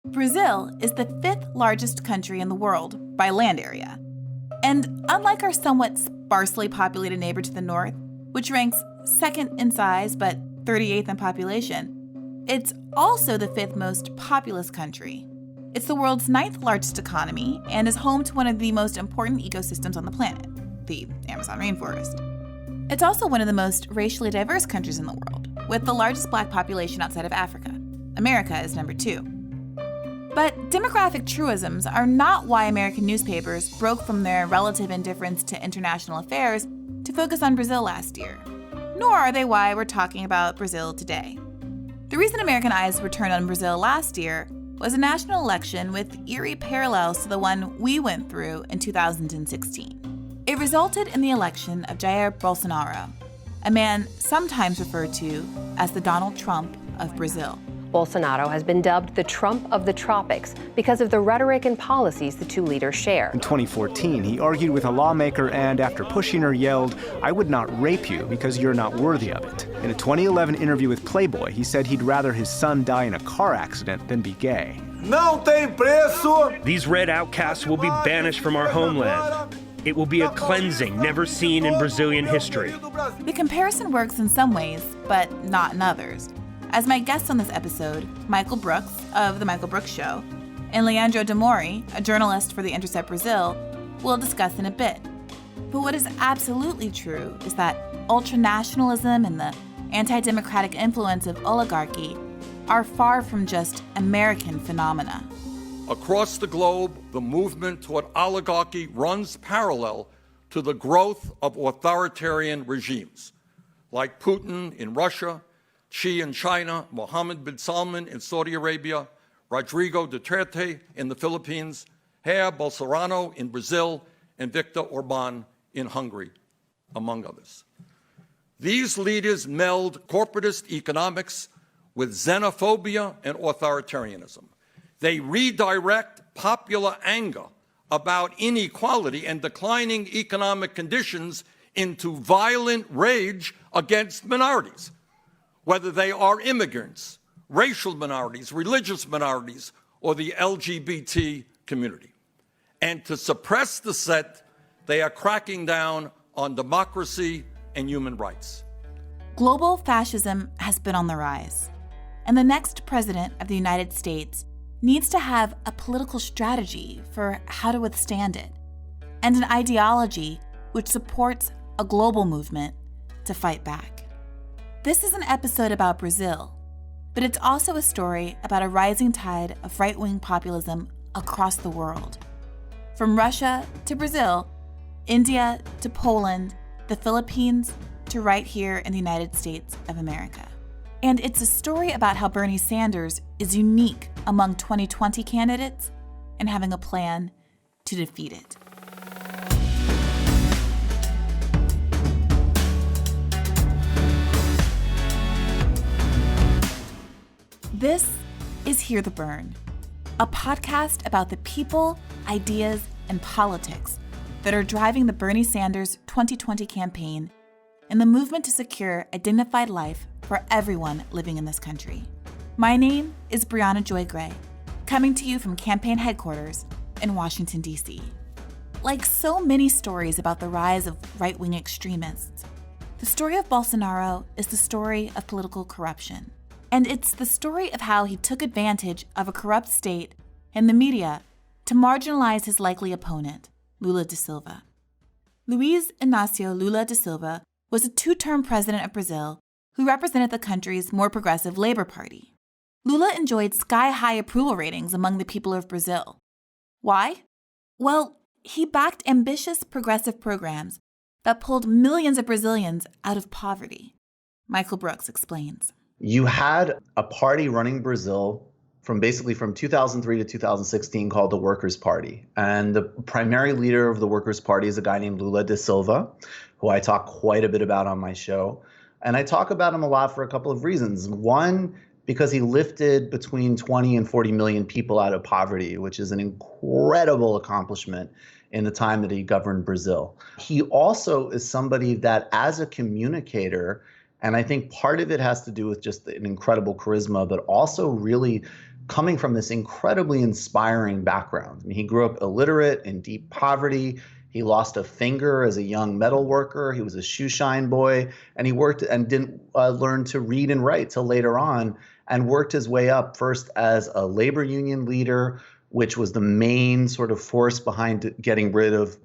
Brazil is the 5th largest country in the world by land area. And unlike our somewhat sparsely populated neighbor to the north, which ranks 2nd in size but 38th in population, it's also the 5th most populous country. It's the world's 9th largest economy and is home to one of the most important ecosystems on the planet, the Amazon rainforest. It's also one of the most racially diverse countries in the world, with the largest Black population outside of Africa. America is number 2. But demographic truisms are not why American newspapers broke from their relative indifference to international affairs to focus on Brazil last year. Nor are they why we're talking about Brazil today. The reason American eyes were turned on Brazil last year was a national election with eerie parallels to the one we went through in 2016. It resulted in the election of Jair Bolsonaro, a man sometimes referred to as the Donald Trump of Brazil. Bolsonaro has been dubbed the Trump of the tropics because of the rhetoric and policies the two leaders share. In 2014, he argued with a lawmaker and, after pushing her, yelled, "I would not rape you because you're not worthy of it." In a 2011 interview with Playboy, he said he'd rather his son die in a car accident than be gay. Não tem preço. These red outcasts will be banished from our homeland. It will be a cleansing never seen in Brazilian history. The comparison works in some ways, but not in others. As my guests on this episode, Michael Brooks of The Michael Brooks Show, and Leandro Demori, a journalist for the Intercept Brazil, will discuss in a bit. But what is absolutely true is that ultranationalism and the anti-democratic influence of oligarchy are far from just American phenomena. Across the globe, the movement toward oligarchy runs parallel to the growth of authoritarian regimes, like Putin in Russia, Xi in China, Mohammed bin Salman in Saudi Arabia, Rodrigo Duterte in the Philippines, Jair Bolsonaro in Brazil, and Viktor Orban in Hungary, among others. These leaders meld corporatist economics with xenophobia and authoritarianism. They redirect popular anger about inequality and declining economic conditions into violent rage against minorities, whether they are immigrants, racial minorities, religious minorities, or the LGBT community. And to suppress dissent, they are cracking down on democracy and human rights. Global fascism has been on the rise, and the next president of the United States needs to have a political strategy for how to withstand it, and an ideology which supports a global movement to fight back. This is an episode about Brazil, but it's also a story about a rising tide of right-wing populism across the world. From Russia to Brazil, India to Poland, the Philippines to right here in the United States of America. And it's a story about how Bernie Sanders is unique among 2020 candidates and having a plan to defeat it. This is Hear the Bern, a podcast about the people, ideas, and politics that are driving the Bernie Sanders 2020 campaign and the movement to secure a dignified life for everyone living in this country. My name is Briahna Joy Gray, coming to you from campaign headquarters in Washington, D.C. Like so many stories about the rise of right-wing extremists, the story of Bolsonaro is the story of political corruption. And it's the story of how he took advantage of a corrupt state and the media to marginalize his likely opponent, Lula da Silva. Luiz Inácio Lula da Silva was a 2-term president of Brazil who represented the country's more progressive Labor Party. Lula enjoyed sky-high approval ratings among the people of Brazil. Why? Well, he backed ambitious progressive programs that pulled millions of Brazilians out of poverty. Michael Brooks explains. You had a party running Brazil from 2003 to 2016 called the Workers' Party. And the primary leader of the Workers' Party is a guy named Lula da Silva, who I talk quite a bit about on my show. And I talk about him a lot for a couple of reasons. One, because he lifted between 20 and 40 million people out of poverty, which is an incredible accomplishment in the time that he governed Brazil. He also is somebody that, as a communicator, and I think part of it has to do with just an incredible charisma, but also really coming from this incredibly inspiring background. I mean, he grew up illiterate in deep poverty. He lost a finger as a young metal worker. He was a shoe shine boy, and he worked and didn't learn to read and write till later on, and worked his way up first as a labor union leader, which was the main sort of force behind getting rid of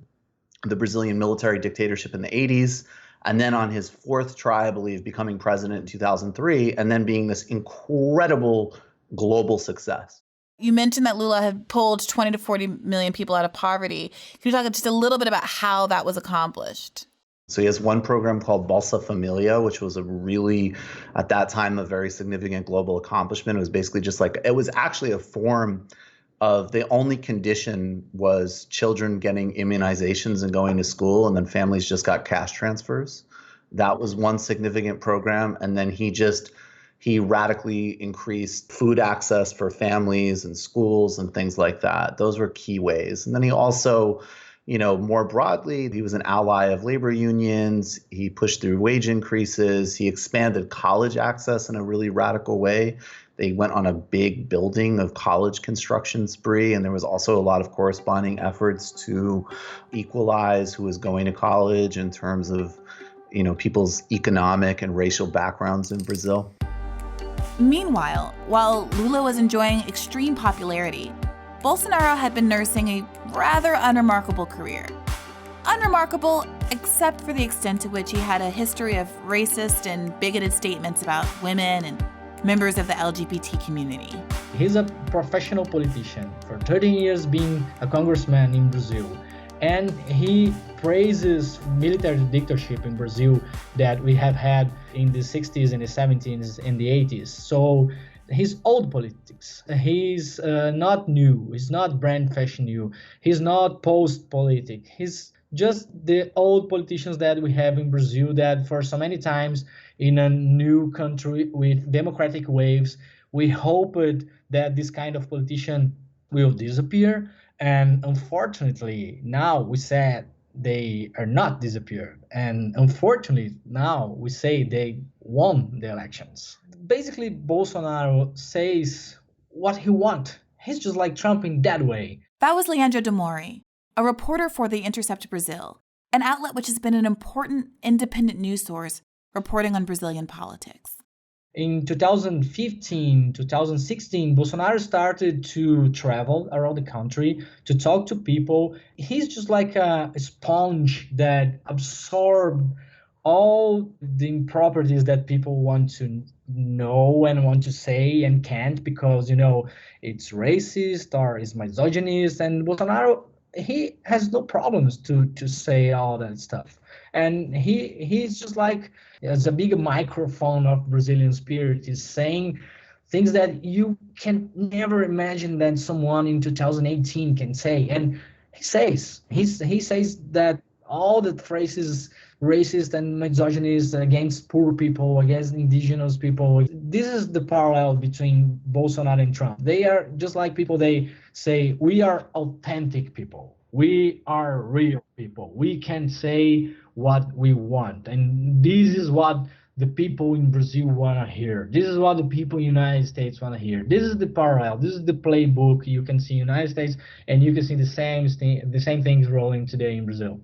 the Brazilian military dictatorship in the 80s. And then on his fourth try, I believe, becoming president in 2003, and then being this incredible global success. You mentioned that Lula had pulled 20 to 40 million people out of poverty. Can you talk just a little bit about how that was accomplished? So he has one program called Bolsa Familia, which was a really, at that time, a very significant global accomplishment. It was basically just like, it was actually a form of, the only condition was children getting immunizations and going to school, and then families just got cash transfers. That was one significant program. And then he radically increased food access for families and schools and things like that. Those were key ways. And then he also, more broadly, he was an ally of labor unions. He pushed through wage increases. He expanded college access in a really radical way. They went on a big building of college construction spree, and there was also a lot of corresponding efforts to equalize who was going to college in terms of, people's economic and racial backgrounds in Brazil. Meanwhile, while Lula was enjoying extreme popularity, Bolsonaro had been nursing a rather unremarkable career. Unremarkable, except for the extent to which he had a history of racist and bigoted statements about women and members of the LGBT community. He's a professional politician for 13 years being a congressman in Brazil. And he praises military dictatorship in Brazil that we have had in the 60s and the 70s and the 80s. So he's old politics. He's not new. He's not brand fashion new. He's not post-politic. He's just the old politicians that we have in Brazil that for so many times in a new country with democratic waves, we hoped that this kind of politician will disappear. And unfortunately, now we said they are not disappeared. And unfortunately, now we say they won the elections. Basically, Bolsonaro says what he wants. He's just like Trump in that way. That was Leandro Demori, a reporter for the Intercept Brazil, an outlet which has been an important independent news source reporting on Brazilian politics. In 2015, 2016, Bolsonaro started to travel around the country to talk to people. He's just like a sponge that absorbs all the improprieties that people want to know and want to say and can't because, it's racist or it's misogynist. And Bolsonaro, he has no problems to say all that stuff. And he's just like, as a big microphone of Brazilian spirit, is saying things that you can never imagine that someone in 2018 can say. And he says that all the phrases racist and misogynist against poor people, against indigenous people. This is the parallel between Bolsonaro and Trump. They are just like people, they say, we are authentic people. We are real people. We can say what we want. And this is what the people in Brazil want to hear. This is what the people in the United States want to hear. This is the parallel. This is the playbook you can see in the United States, and you can see the same things rolling today in Brazil.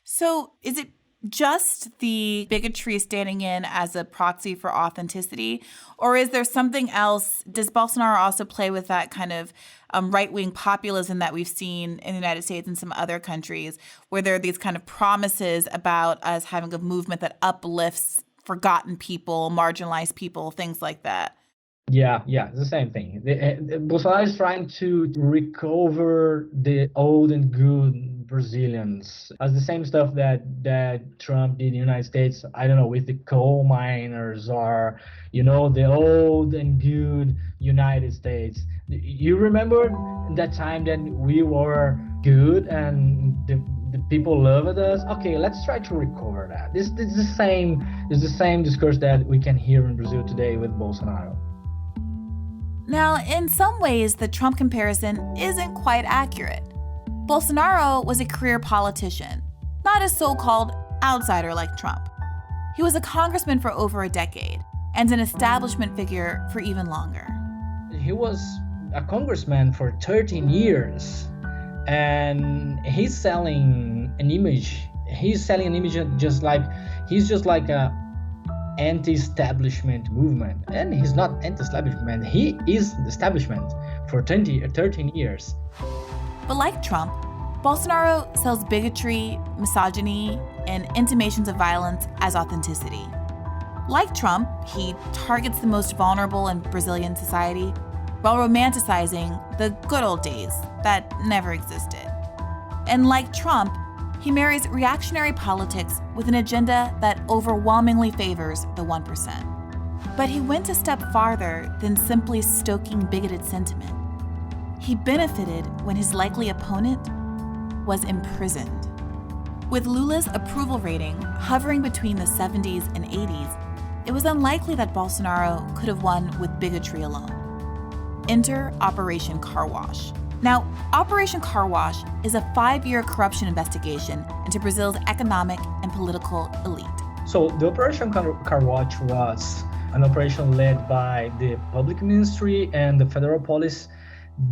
So is it just the bigotry standing in as a proxy for authenticity? Or is there something else? Does Bolsonaro also play with that kind of right-wing populism that we've seen in the United States and some other countries, where there are these kind of promises about us having a movement that uplifts forgotten people, marginalized people, things like that? Yeah, it's the same thing. Bolsonaro is trying to recover the old and good Brazilians. As the same stuff that Trump did in the United States, I don't know, with the coal miners or, the old and good United States. You remember that time that we were good and the people loved us? Okay, let's try to recover that. This is the same discourse that we can hear in Brazil today with Bolsonaro. Now, in some ways, the Trump comparison isn't quite accurate. Bolsonaro was a career politician, not a so-called outsider like Trump. He was a congressman for over a decade and an establishment figure for even longer. He was a congressman for 13 years, and he's selling an image. He's selling an image he's just like a anti-establishment movement. And he's not anti-establishment. He is the establishment for 13 years. But like Trump, Bolsonaro sells bigotry, misogyny, and intimations of violence as authenticity. Like Trump, he targets the most vulnerable in Brazilian society while romanticizing the good old days that never existed. And like Trump, he marries reactionary politics with an agenda that overwhelmingly favors the 1%. But he went a step farther than simply stoking bigoted sentiment. He benefited when his likely opponent was imprisoned. With Lula's approval rating hovering between the 70s and 80s, it was unlikely that Bolsonaro could have won with bigotry alone. Enter Operation Car Wash. Now, Operation Car Wash is a 5-year corruption investigation into Brazil's economic and political elite. So the Operation Car Wash was an operation led by the public ministry and the federal police.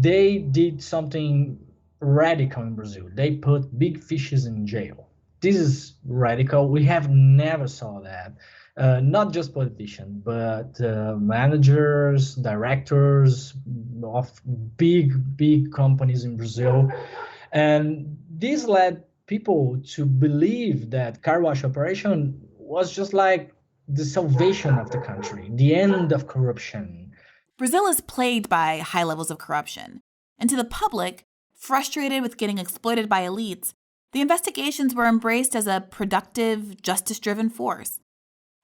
They did something radical in Brazil. They put big fishes in jail. This is radical. We have never saw that. Not just politicians, but managers, directors of big companies in Brazil. And this led people to believe that car wash operation was just like the salvation of the country, the end of corruption. Brazil is plagued by high levels of corruption. And to the public, frustrated with getting exploited by elites, the investigations were embraced as a productive, justice-driven force.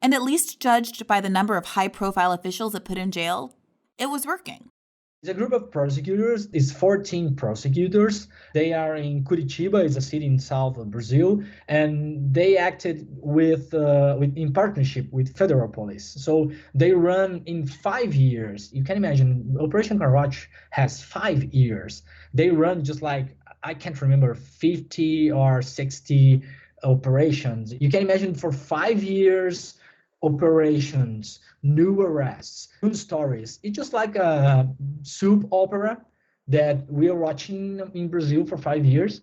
And at least judged by the number of high-profile officials it put in jail, it was working. It's a group of prosecutors. It's 14 prosecutors. They are in Curitiba, it's a city in south of Brazil, and they acted in partnership with federal police. So they run in 5 years. You can imagine, Operation Car Wash has 5 years. They run just like, I can't remember, 50 or 60 operations. You can imagine for 5 years, operations, new arrests, new stories. It's just like a soap opera that we are watching in Brazil for 5 years.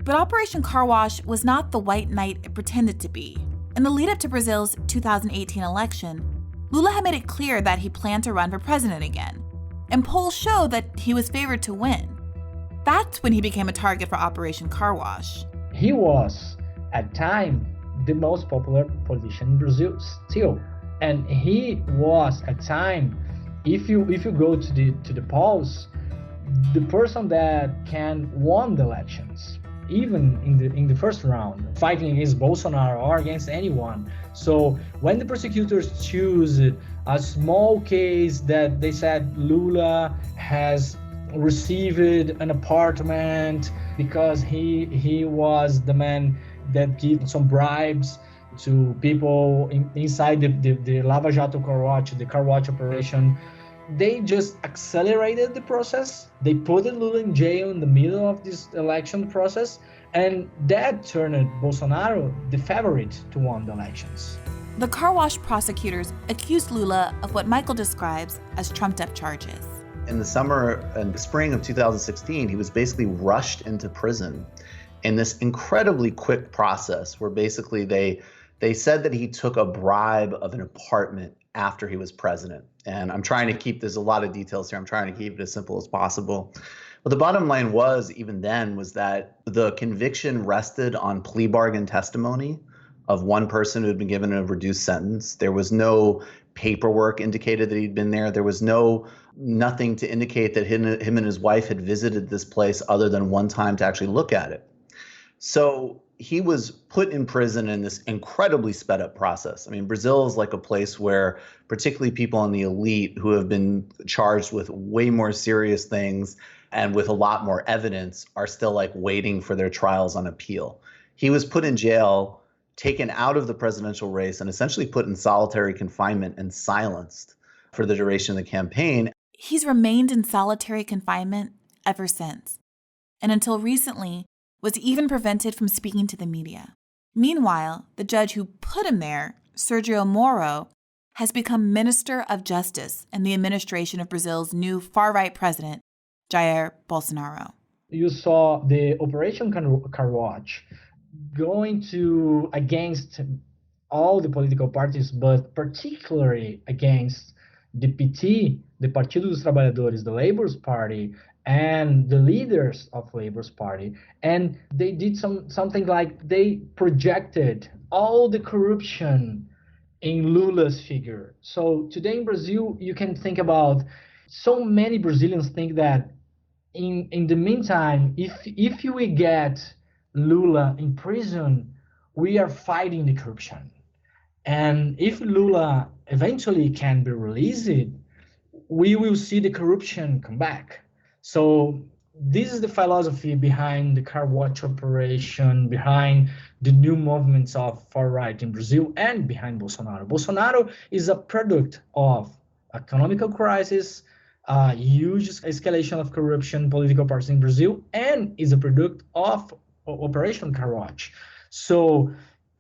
But Operation Car Wash was not the white knight it pretended to be. In the lead up to Brazil's 2018 election, Lula had made it clear that he planned to run for president again, and polls show that he was favored to win. That's when he became a target for Operation Car Wash. He was, at time, the most popular politician in Brazil still. And he was, at time, if you go to the polls, the person that can won the elections, even in the first round, fighting against Bolsonaro or against anyone. So when the prosecutors choose a small case that they said Lula has received an apartment because he was the man that gave some bribes to people inside the Lava Jato car wash, the car wash operation. They just accelerated the process. They put Lula in jail in the middle of this election process, and that turned Bolsonaro the favorite to win the elections. The car wash prosecutors accused Lula of what Michael describes as trumped-up charges. In the summer and spring of 2016, he was basically rushed into prison in this incredibly quick process where basically they said that he took a bribe of an apartment after he was president. And I'm trying to keep, there's a lot of details here, I'm trying to keep it as simple as possible. But the bottom line was, even then, was that the conviction rested on plea bargain testimony of one person who had been given a reduced sentence. There was no paperwork indicated that he'd been there. There was nothing to indicate that him and his wife had visited this place other than one time to actually look at it. So he was put in prison in this incredibly sped up process. I mean, Brazil is like a place where particularly people in the elite who have been charged with way more serious things and with a lot more evidence are still like waiting for their trials on appeal. He was put in jail, taken out of the presidential race, and essentially put in solitary confinement and silenced for the duration of the campaign. He's remained in solitary confinement ever since, and until recently, was even prevented from speaking to the media. Meanwhile, the judge who put him there, Sergio Moro, has become Minister of Justice in the administration of Brazil's new far-right president, Jair Bolsonaro. You saw the Operation Car Watch going against all the political parties, but particularly against the PT, the Partido dos Trabalhadores, the Labour's Party, and the leaders of Labour's Party. And they did something like they projected all the corruption in Lula's figure. So today in Brazil, you can think about, so many Brazilians think that in the meantime, if we get Lula in prison, we are fighting the corruption. And if Lula eventually can be released, we will see the corruption come back. So this is the philosophy behind the Car Watch operation, behind the new movements of far-right in Brazil, and behind Bolsonaro. Bolsonaro is a product of economical crisis, huge escalation of corruption, political parties in Brazil, and is a product of Operation Car Watch. So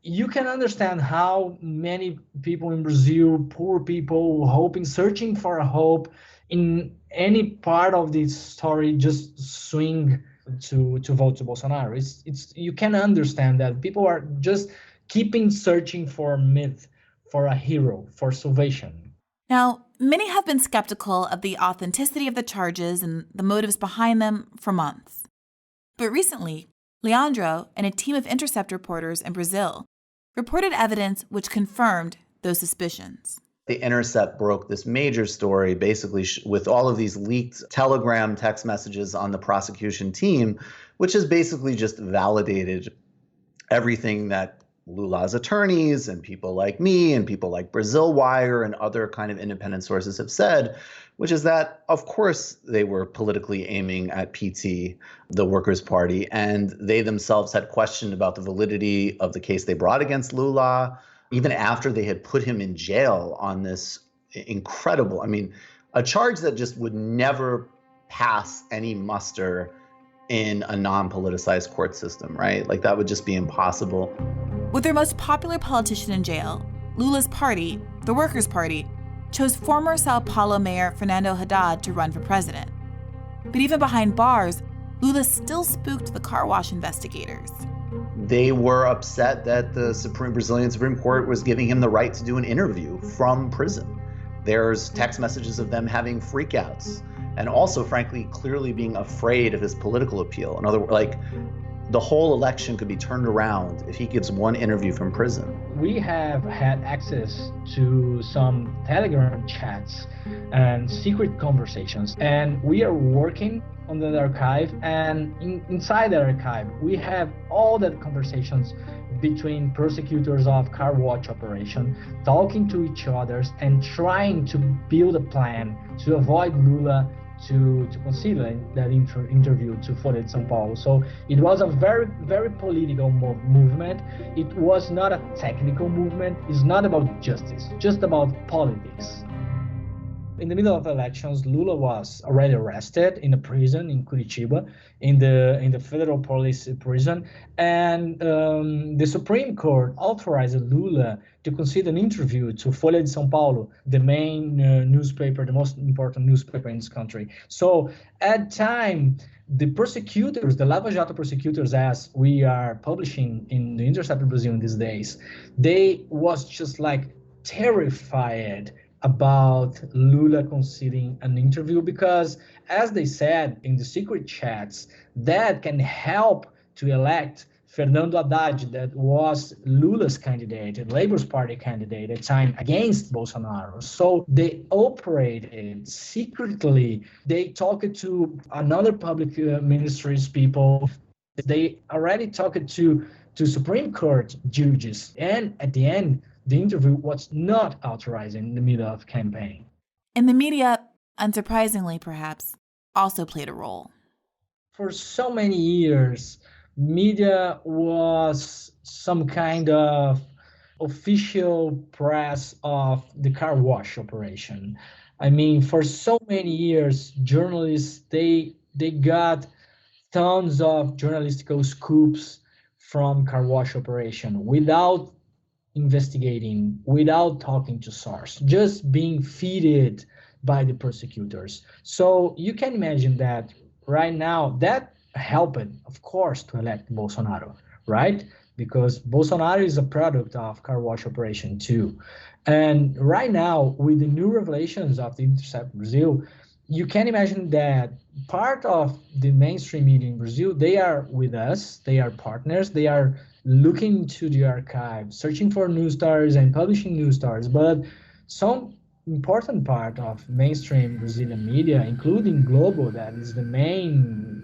you can understand how many people in Brazil, poor people, searching for a hope, in any part of this story, just swing to vote to Bolsonaro. It's you can understand that people are just keeping searching for a myth, for a hero, for salvation. Now, many have been skeptical of the authenticity of the charges and the motives behind them for months. But recently, Leandro and a team of Intercept reporters in Brazil reported evidence which confirmed those suspicions. The Intercept broke this major story, basically with all of these leaked Telegram text messages on the prosecution team, which has basically just validated everything that Lula's attorneys and people like me and people like Brazil Wire and other kind of independent sources have said, which is that, of course, they were politically aiming at PT, the Workers' Party, and they themselves had questioned about the validity of the case they brought against Lula, even after they had put him in jail on this incredible, a charge that just would never pass any muster in a non-politicized court system, right? Like that would just be impossible. With their most popular politician in jail, Lula's party, the Workers' Party, chose former Sao Paulo Mayor Fernando Haddad to run for president. But even behind bars, Lula still spooked the car wash investigators. They were upset that the Brazilian Supreme Court was giving him the right to do an interview from prison. There's text messages of them having freakouts and also, frankly, clearly being afraid of his political appeal. In other words, like the whole election could be turned around if he gives one interview from prison. We have had access to some Telegram chats and secret conversations, and we are working on the archive, and inside the archive, we have all the conversations between prosecutors of Car Watch operation, talking to each other and trying to build a plan to avoid Lula to consider that interview to Folha de São Paulo. So it was a very, very political movement. It was not a technical movement. It's not about justice, just about politics. In the middle of elections, Lula was already arrested in a prison in Curitiba, in the federal police prison, and the Supreme Court authorized Lula to consider an interview to Folha de São Paulo, the main newspaper, the most important newspaper in this country. So at time, the prosecutors, the Lava Jato prosecutors, as we are publishing in the Intercept Brazil in these days, they was just like terrified about Lula considering an interview because, as they said in the secret chats, that can help to elect Fernando Haddad, that was Lula's candidate, Labour's Party candidate at the time against Bolsonaro. So they operated secretly. They talked to another public ministries people. They already talked to Supreme Court judges. And at the end, the interview was not authorized in the middle of campaign. And the media, unsurprisingly perhaps, also played a role. For so many years, media was some kind of official press of the car wash operation. For so many years, journalists, they got tons of journalistical scoops from car wash operation without investigating without talking to source, just being feeded by the prosecutors. So you can imagine that right now that helped, of course, to elect Bolsonaro, right? Because Bolsonaro is a product of car wash operation too. And right now, with the new revelations of the Intercept Brazil, you can imagine that part of the mainstream media in Brazil, they are with us, they are partners, they are looking to the archive, searching for news stories and publishing news stories. But some important part of mainstream Brazilian media, including Globo, that is the main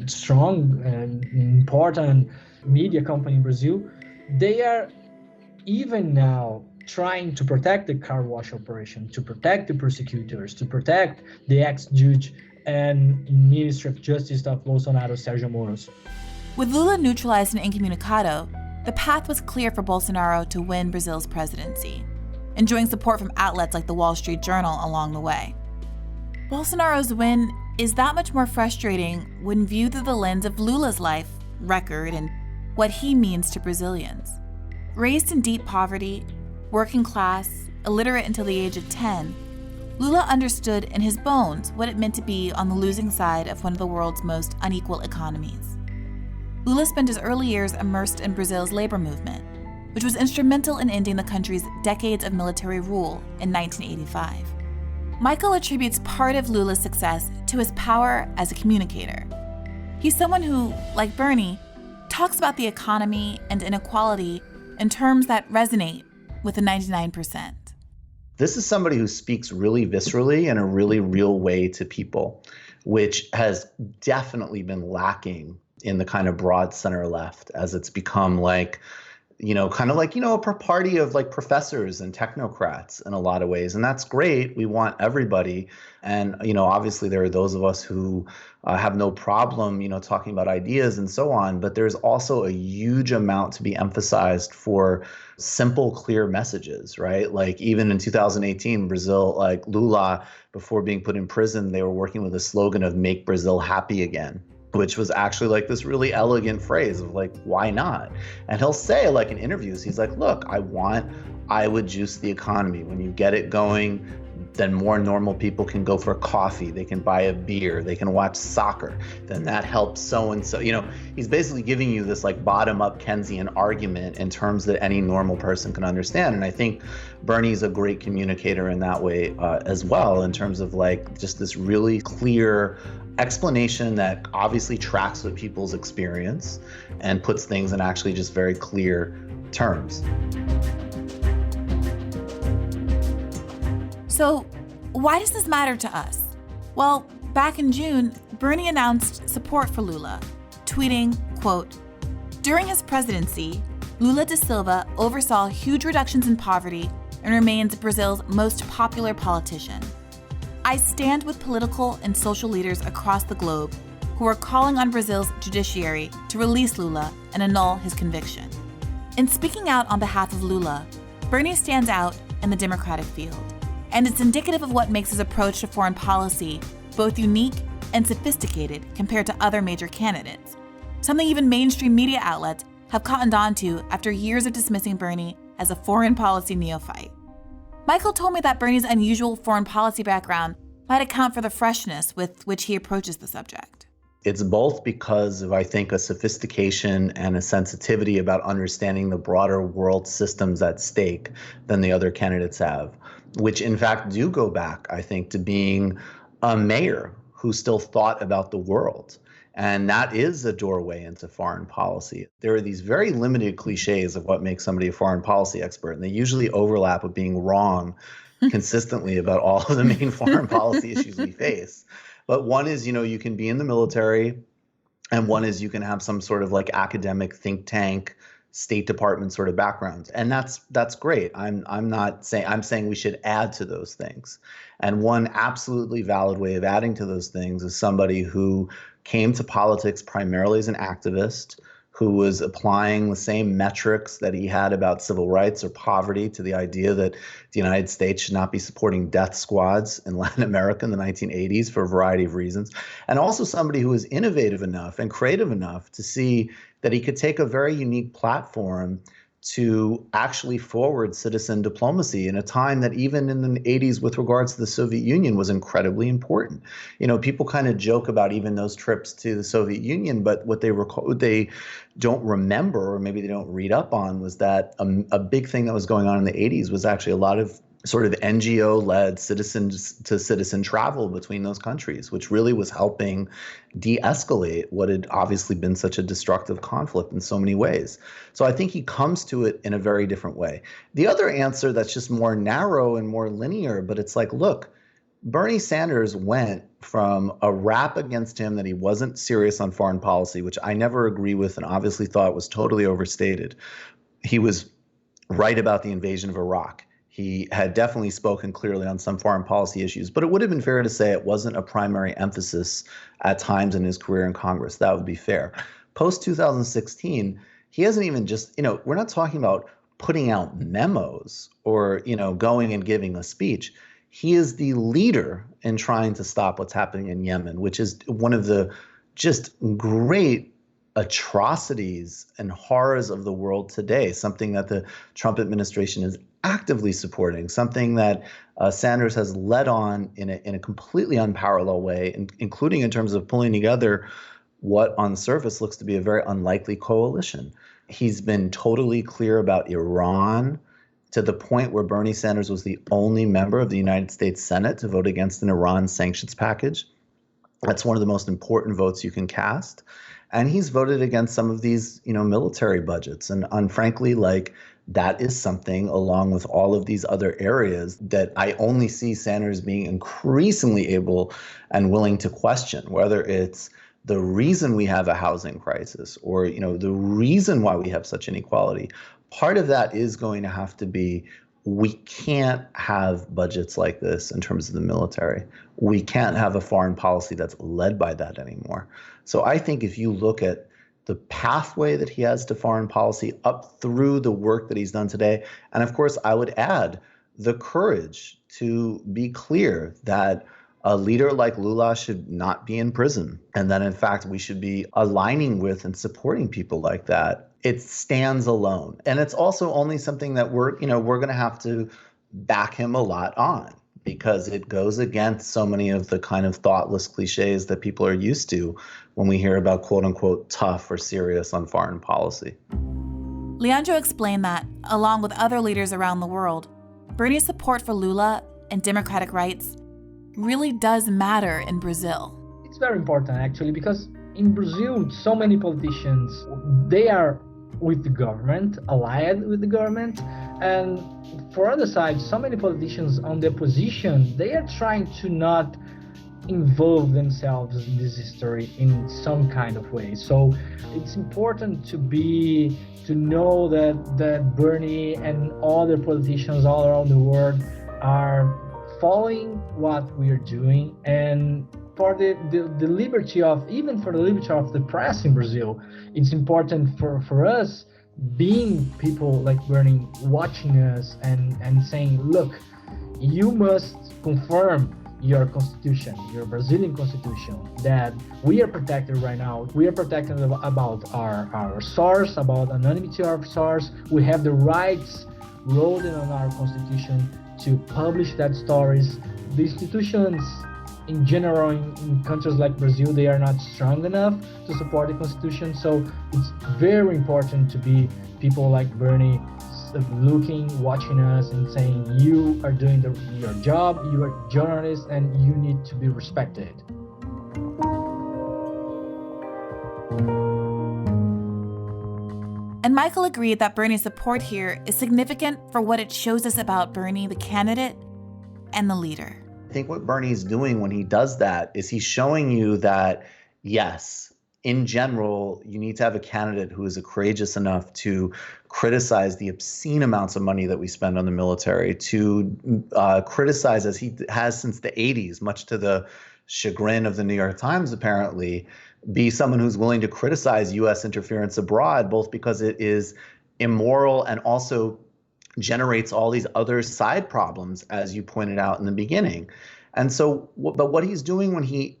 strong and important media company in Brazil, they are even now trying to protect the car wash operation, to protect the prosecutors, to protect the ex-judge and Ministry of Justice of Bolsonaro, Sérgio Moro. With Lula neutralized and incommunicado, the path was clear for Bolsonaro to win Brazil's presidency, enjoying support from outlets like the Wall Street Journal along the way. Bolsonaro's win is that much more frustrating when viewed through the lens of Lula's life, record, and what he means to Brazilians. Raised in deep poverty, working class, illiterate until the age of 10, Lula understood in his bones what it meant to be on the losing side of one of the world's most unequal economies. Lula spent his early years immersed in Brazil's labor movement, which was instrumental in ending the country's decades of military rule in 1985. Michael attributes part of Lula's success to his power as a communicator. He's someone who, like Bernie, talks about the economy and inequality in terms that resonate with the 99%. This is somebody who speaks really viscerally in a really real way to people, which has definitely been lacking in the kind of broad center left as it's become like, kind of like, a party of like professors and technocrats in a lot of ways. And that's great. We want everybody. And, obviously there are those of us who have no problem, talking about ideas and so on. But there's also a huge amount to be emphasized for simple, clear messages, right? Like even in 2018, Brazil, like Lula, before being put in prison, they were working with a slogan of "Make Brazil Happy Again," which was actually like this really elegant phrase of like, why not? And he'll say like in interviews, he's like, look, I would juice the economy. When you get it going, then more normal people can go for coffee. They can buy a beer. They can watch soccer. Then that helps so-and-so. He's basically giving you this like bottom-up Keynesian argument in terms that any normal person can understand. And I think Bernie's a great communicator in that way as well, in terms of like just this really clear explanation that obviously tracks with people's experience and puts things in actually just very clear terms. So, why does this matter to us? Well, back in June, Bernie announced support for Lula, tweeting, quote, "During his presidency, Lula da Silva oversaw huge reductions in poverty and remains Brazil's most popular politician. I stand with political and social leaders across the globe who are calling on Brazil's judiciary to release Lula and annul his conviction." In speaking out on behalf of Lula, Bernie stands out in the Democratic field. And it's indicative of what makes his approach to foreign policy both unique and sophisticated compared to other major candidates, something even mainstream media outlets have cottoned on to after years of dismissing Bernie as a foreign policy neophyte. Michael told me that Bernie's unusual foreign policy background might account for the freshness with which he approaches the subject. It's both because of, I think, a sophistication and a sensitivity about understanding the broader world systems at stake than the other candidates have, which in fact do go back, I think, to being a mayor who still thought about the world. And that is a doorway into foreign policy. There are these very limited cliches of what makes somebody a foreign policy expert, and they usually overlap with being wrong consistently about all of the main foreign policy issues we face. But one is, you can be in the military, and one is you can have some sort of like academic think tank, State Department sort of background. And that's great. I'm saying we should add to those things. And one absolutely valid way of adding to those things is somebody who came to politics primarily as an activist, who was applying the same metrics that he had about civil rights or poverty to the idea that the United States should not be supporting death squads in Latin America in the 1980s for a variety of reasons. And also somebody who was innovative enough and creative enough to see that he could take a very unique platform to actually forward citizen diplomacy in a time that even in the 80s with regards to the Soviet Union was incredibly important. People kind of joke about even those trips to the Soviet Union, but what they don't remember, or maybe they don't read up on, was that a big thing that was going on in the 80s was actually a lot of sort of NGO-led citizen-to-citizen travel between those countries, which really was helping de-escalate what had obviously been such a destructive conflict in so many ways. So I think he comes to it in a very different way. The other answer that's just more narrow and more linear, but it's like, look, Bernie Sanders went from a rap against him that he wasn't serious on foreign policy, which I never agree with and obviously thought was totally overstated. He was right about the invasion of Iraq. He had definitely spoken clearly on some foreign policy issues, but it would have been fair to say it wasn't a primary emphasis at times in his career in Congress. That would be fair. Post-2016, he hasn't even just, we're not talking about putting out memos or, going and giving a speech. He is the leader in trying to stop what's happening in Yemen, which is one of the just great atrocities and horrors of the world today, something that the Trump administration is actively supporting, something that Sanders has led on in a completely unparalleled way, including in terms of pulling together what on the surface looks to be a very unlikely coalition. He's been totally clear about Iran, to the point where Bernie Sanders was the only member of the United States Senate to vote against an Iran sanctions package. That's one of the most important votes you can cast. And he's voted against some of these, military budgets. And frankly, that is something, along with all of these other areas, that I only see Sanders being increasingly able and willing to question, whether it's the reason we have a housing crisis or, the reason why we have such inequality. Part of that is going to have to be, we can't have budgets like this in terms of the military. We can't have a foreign policy that's led by that anymore. So I think if you look at the pathway that he has to foreign policy up through the work that he's done today, and of course I would add the courage to be clear that a leader like Lula should not be in prison, and that in fact we should be aligning with and supporting people like that. It stands alone. And it's also only something that we're going to have to back him a lot on, because it goes against so many of the kind of thoughtless cliches that people are used to when we hear about quote unquote tough or serious on foreign policy. Leandro explained that, along with other leaders around the world, Bernie's support for Lula and democratic rights really does matter in Brazil. It's very important, actually, because in Brazil, so many politicians, they are with the government, allied with the government, and for other side, so many politicians on the opposition, they are trying to not involve themselves in this history in some kind of way. So it's important to know that Bernie and other politicians all around the world are following what we are doing, and for the liberty of, even for the liberty of the press in Brazil, it's important for us, being people like Bernie, watching us and saying, look, you must confirm your constitution, your Brazilian constitution, that we are protected right now. We are protected about our source, about anonymity of source. We have the rights wrote in on our constitution to publish that stories. The institutions in general in countries like Brazil, they are not strong enough to support the constitution. So it's very important to be people like Bernie looking, watching us and saying, you are doing your job, you are journalists, and you need to be respected. And Michael agreed that Bernie's support here is significant for what it shows us about Bernie, the candidate, and the leader. I think what Bernie's doing when he does that is he's showing you that, yes, in general, you need to have a candidate who is courageous enough to criticize the obscene amounts of money that we spend on the military, to criticize, as he has since the 80s, much to the chagrin of the New York Times apparently, be someone who's willing to criticize U.S. interference abroad, both because it is immoral and also generates all these other side problems, as you pointed out in the beginning. And so, but what he's doing when he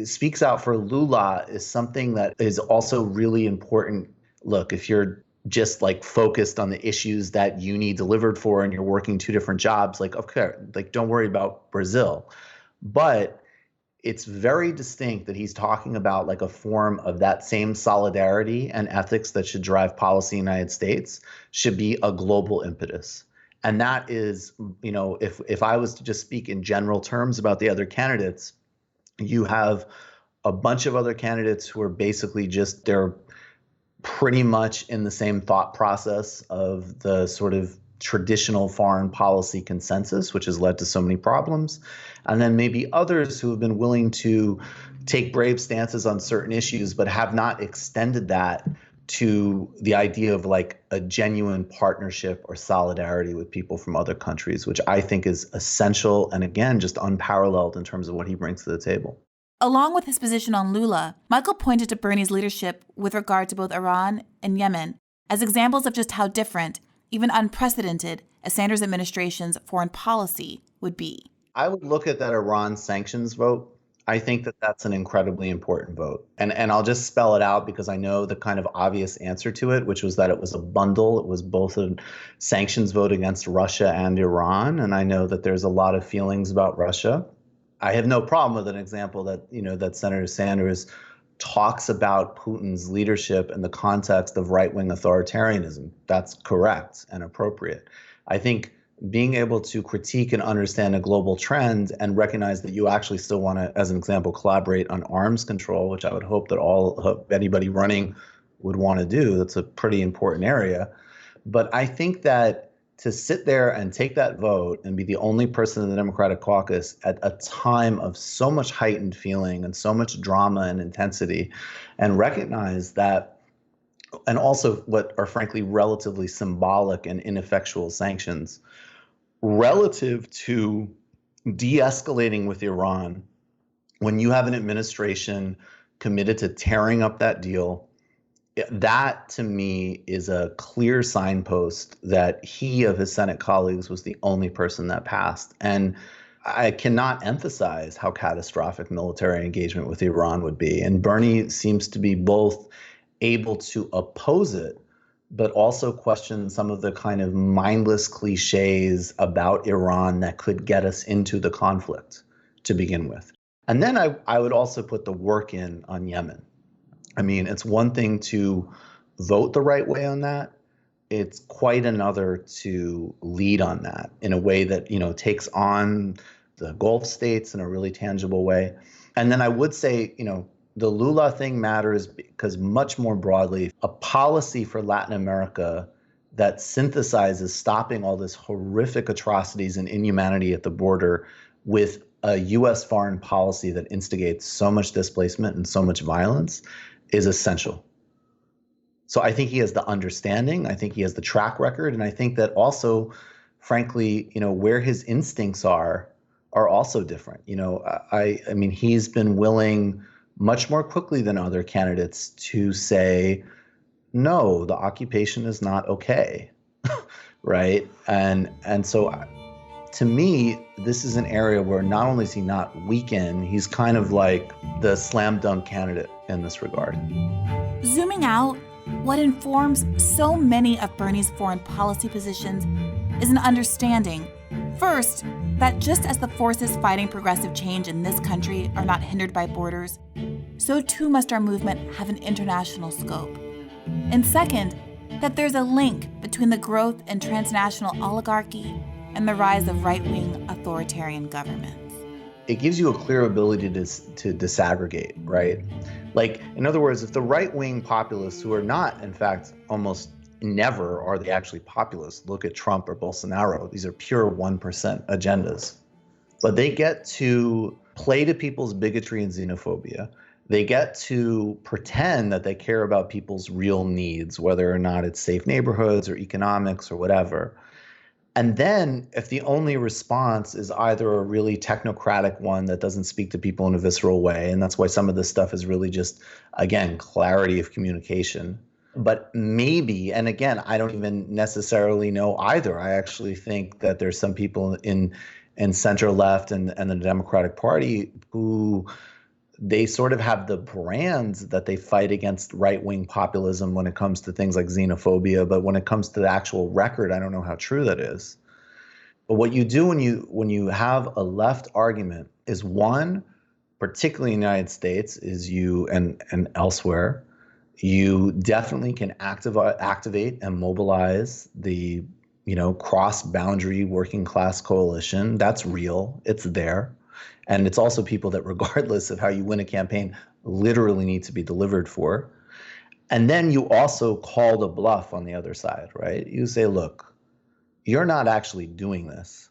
speaks out for Lula is something that is also really important. Look, if you're just like focused on the issues that you need delivered for and you're working two different jobs, like, okay, like don't worry about Brazil. But it's very distinct that he's talking about like a form of that same solidarity and ethics that should drive policy in the United States should be a global impetus. And that is, you know, if I was to just speak in general terms about the other candidates, you have a bunch of other candidates who are basically just, they're pretty much in the same thought process of the sort of traditional foreign policy consensus, which has led to so many problems. And then maybe others who have been willing to take brave stances on certain issues, but have not extended that to the idea of like a genuine partnership or solidarity with people from other countries, which I think is essential and, again, just unparalleled in terms of what he brings to the table. Along with his position on Lula, Michael pointed to Bernie's leadership with regard to both Iran and Yemen as examples of just how different, even unprecedented, a Sanders administration's foreign policy would be. I would look at that Iran sanctions vote. I think that that's an incredibly important vote. And I'll just spell it out because I know the kind of obvious answer to it, which was that it was a bundle. It was both a sanctions vote against Russia and Iran. And I know that there's a lot of feelings about Russia. I have no problem with an example that, you know, that Senator Sanders talks about Putin's leadership in the context of right-wing authoritarianism. That's correct and appropriate. I think being able to critique and understand a global trend and recognize that you actually still want to, as an example, collaborate on arms control, which I would hope that anybody running would want to do. That's a pretty important area. But I think that to sit there and take that vote and be the only person in the Democratic caucus at a time of so much heightened feeling and so much drama and intensity, and recognize that, and also what are frankly relatively symbolic and ineffectual sanctions, relative to de-escalating with Iran, when you have an administration committed to tearing up that deal, that to me is a clear signpost that he of his Senate colleagues was the only person that passed. And I cannot emphasize how catastrophic military engagement with Iran would be. And Bernie seems to be both able to oppose it, but also question some of the kind of mindless cliches about Iran that could get us into the conflict to begin with. And then I would also put the work in on Yemen. I mean, it's one thing to vote the right way on that. It's quite another to lead on that in a way that, you know, takes on the Gulf states in a really tangible way. And then I would say, you know, the Lula thing matters because much more broadly, a policy for Latin America that synthesizes stopping all this horrific atrocities and inhumanity at the border with a U.S. foreign policy that instigates so much displacement and so much violence is essential. So I think he has the understanding, I think he has the track record, and I think that also, frankly, you know, where his instincts are also different. You know, I mean, he's been willing much more quickly than other candidates to say, no, the occupation is not okay, right? And so to me, this is an area where not only is he not weakened, he's kind of like the slam dunk candidate in this regard. Zooming out, what informs so many of Bernie's foreign policy positions is an understanding, first, that just as the forces fighting progressive change in this country are not hindered by borders, so too must our movement have an international scope. And second, that there's a link between the growth in transnational oligarchy and the rise of right-wing authoritarian governments. It gives you a clear ability to disaggregate, right? Like, in other words, if the right-wing populists, who are not, in fact, almost never are they actually populists, look at Trump or Bolsonaro, these are pure 1% agendas. But they get to play to people's bigotry and xenophobia. They get to pretend that they care about people's real needs, whether or not it's safe neighborhoods or economics or whatever. And then if the only response is either a really technocratic one that doesn't speak to people in a visceral way, and that's why some of this stuff is really just, again, clarity of communication. But maybe, and again, I don't even necessarily know either. I actually think that there's some people in center left and the Democratic Party who they sort of have the brands that they fight against right-wing populism when it comes to things like xenophobia, but when it comes to the actual record, I don't know how true that is. But what you do when you have a left argument is, one, particularly in the United States, is you and elsewhere, you definitely can activate and mobilize the cross-boundary working class coalition. That's real. It's there. And it's also people that, regardless of how you win a campaign, literally need to be delivered for. And then you also call the bluff on the other side, right? You say, look, you're not actually doing this.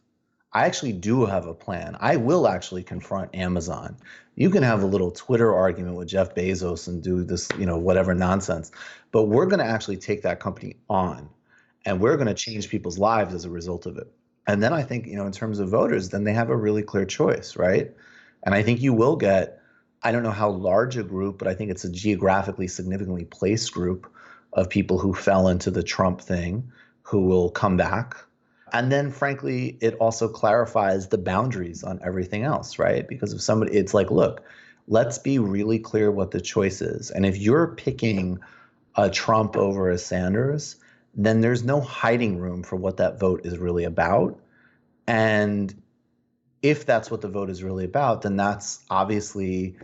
I actually do have a plan. I will actually confront Amazon. You can have a little Twitter argument with Jeff Bezos and do this, whatever nonsense. But we're going to actually take that company on, and we're going to change people's lives as a result of it. And then I think, in terms of voters, then they have a really clear choice, right? And I think you will get, I don't know how large a group, but I think it's a geographically significantly placed group of people who fell into the Trump thing who will come back. And then, frankly, it also clarifies the boundaries on everything else, right? Because if somebody, it's like, look, let's be really clear what the choice is. And if you're picking a Trump over a Sanders, then there's no hiding room for what that vote is really about. And if that's what the vote is really about, then that's obviously,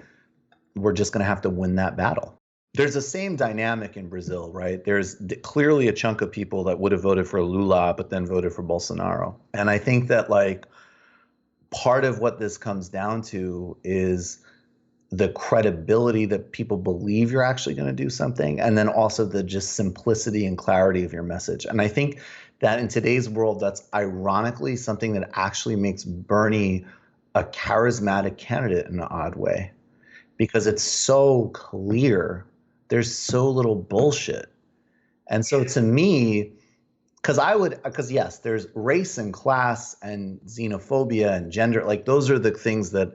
we're just going to have to win that battle. There's the same dynamic in Brazil, right? There's clearly a chunk of people that would have voted for Lula, but then voted for Bolsonaro. And I think that part of what this comes down to is the credibility that people believe you're actually going to do something, and then also the just simplicity and clarity of your message. And I think that in today's world, that's ironically something that actually makes Bernie a charismatic candidate in an odd way, because it's so clear. There's so little bullshit. And so to me, because yes, there's race and class and xenophobia and gender, those are the things that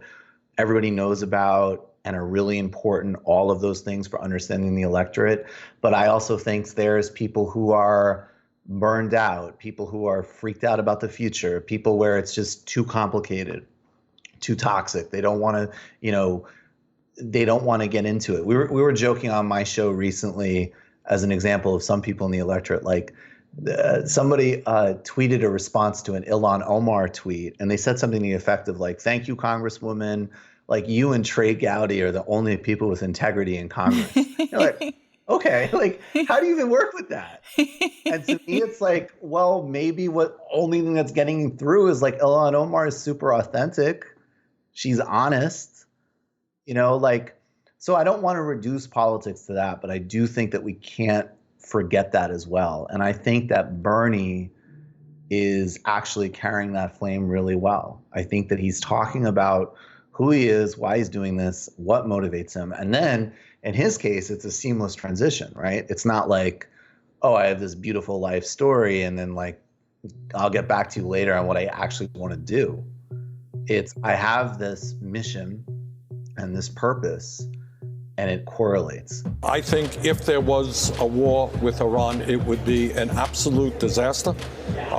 everybody knows about and are really important, all of those things for understanding the electorate. But I also think there's people who are burned out, people who are freaked out about the future, people where it's just too complicated, too toxic. They don't want to, they don't want to get into it. We were joking on my show recently as an example of some people in the electorate, somebody tweeted a response to an Ilhan Omar tweet, and they said something to the effect of thank you, Congresswoman. You and Trey Gowdy are the only people with integrity in Congress. You're okay, how do you even work with that? And to me, it's well, maybe only thing that's getting through is Ilhan Omar is super authentic. She's honest, so I don't want to reduce politics to that, but I do think that we can't forget that as well. And I think that Bernie is actually carrying that flame really well. I think that he's talking about who he is, why he's doing this, what motivates him. And then in his case, it's a seamless transition, right? It's not oh, I have this beautiful life story and then I'll get back to you later on what I actually want to do. It's I have this mission and this purpose, and it correlates. I think if there was a war with Iran, it would be an absolute disaster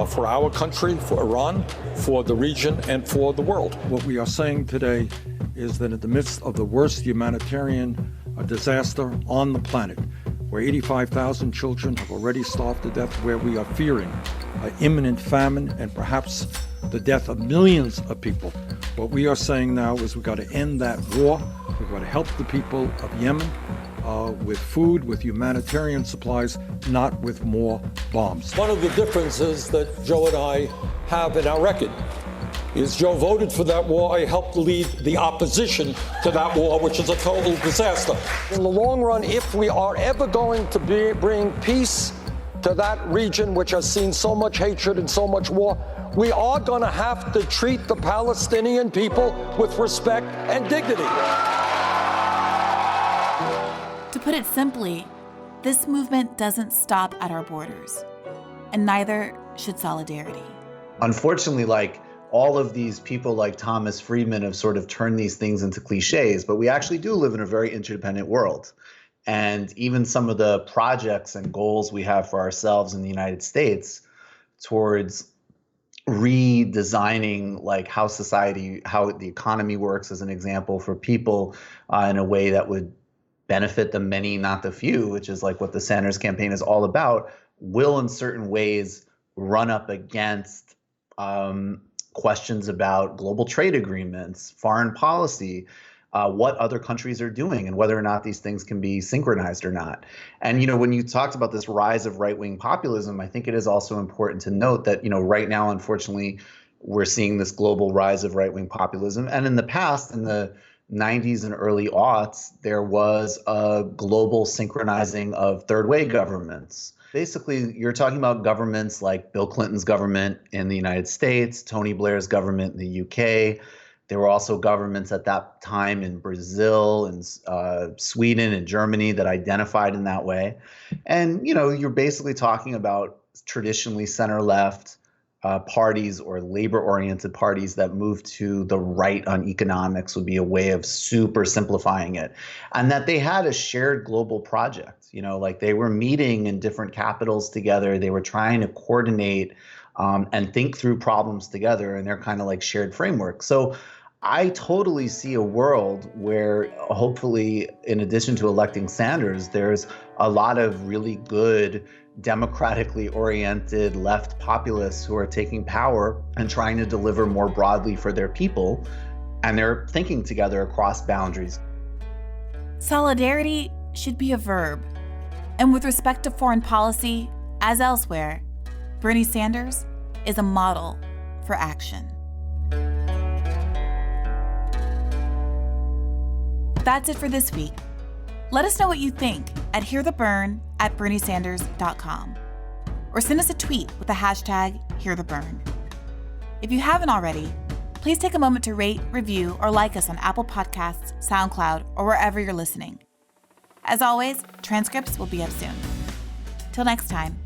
for our country, for Iran, for the region, and for the world. What we are saying today is that in the midst of the worst humanitarian disaster on the planet, where 85,000 children have already starved to death, where we are fearing imminent famine and perhaps the death of millions of people, what we are saying now is we've got to end that war. We've got to help the people of Yemen with food, with humanitarian supplies, not with more bombs. One of the differences that Joe and I have in our record is Joe voted for that war. I helped lead the opposition to that war, which is a total disaster. In the long run, if we are ever going to bring peace to that region, which has seen so much hatred and so much war, we are going to have to treat the Palestinian people with respect and dignity. To put it simply, this movement doesn't stop at our borders, and neither should solidarity. Unfortunately, all of these people like Thomas Friedman have sort of turned these things into cliches, but we actually do live in a very interdependent world. And even some of the projects and goals we have for ourselves in the United States towards redesigning like how the economy works, as an example, for people in a way that would benefit the many, not the few, which is like what the Sanders campaign is all about, will in certain ways run up against questions about global trade agreements, foreign policy, what other countries are doing, and whether or not these things can be synchronized or not. And, when you talked about this rise of right-wing populism, I think it is also important to note that, right now, unfortunately, we're seeing this global rise of right-wing populism. And in the past, in the 90s and early aughts, there was a global synchronizing of third-way governments. Basically, you're talking about governments like Bill Clinton's government in the United States, Tony Blair's government in the UK. There were also governments at that time in Brazil and Sweden and Germany that identified in that way. And, you're basically talking about traditionally center-left parties or labor-oriented parties that move to the right on economics, would be a way of super simplifying it. And that they had a shared global project, like they were meeting in different capitals together. They were trying to coordinate and think through problems together in their kind of like shared framework. So I totally see a world where hopefully, in addition to electing Sanders, there's a lot of really good democratically oriented left populists who are taking power and trying to deliver more broadly for their people, and they're thinking together across boundaries. Solidarity should be a verb. And with respect to foreign policy, as elsewhere, Bernie Sanders is a model for action. That's it for this week. Let us know what you think at hearthebern@berniesanders.com, or send us a tweet with the hashtag #HearTheBurn. If you haven't already, please take a moment to rate, review, or like us on Apple Podcasts, SoundCloud, or wherever you're listening. As always, transcripts will be up soon. Till next time.